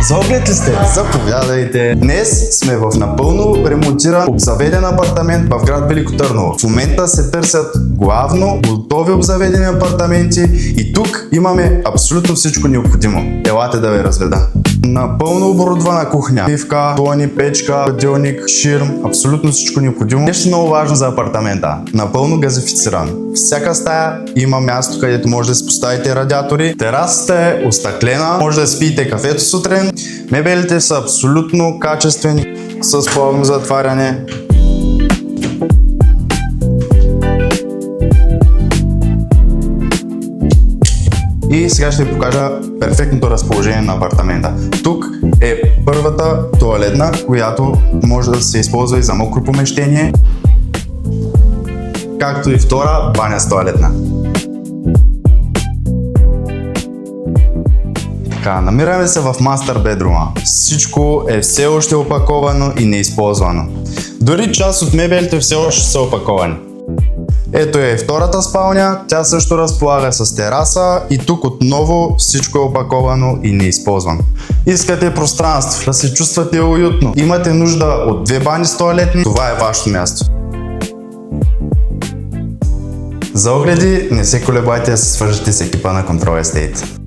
За оглед ли сте? Заповядайте. Днес сме в напълно ремонтиран обзаведен апартамент в град Велико Търново. В момента се търсят главно готови обзаведени апартаменти и тук имаме абсолютно всичко необходимо. Елате да ви разведа. Напълно оборудвана кухня, пивка, тони, печка, хладилник, ширм, абсолютно всичко необходимо. Нещо много важно за апартамента. Напълно газифициран. Всяка стая има място, където може да си поставите радиатори. Терасата е остъклена, може да спиете кафето сутрин. Мебелите са абсолютно качествени, с плавно затваряне. И сега ще ви покажа перфектното разположение на апартамента. Тук е първата тоалетна, която може да се използва и за мокро помещение, както и втора баня с тоалетна. Така, намираме се в мастер бедрума. Всичко е все още опаковано и неизползвано. Дори част от мебелите все още са опаковани. Ето е втората спалня, тя също разполага с тераса и тук отново всичко е опаковано и неизползвано. Искате пространство, да се чувствате уютно, имате нужда от 2 бани с тоалетни, това е вашето място. За огледи не се колебайте да се свържете с екипа на Control Estate.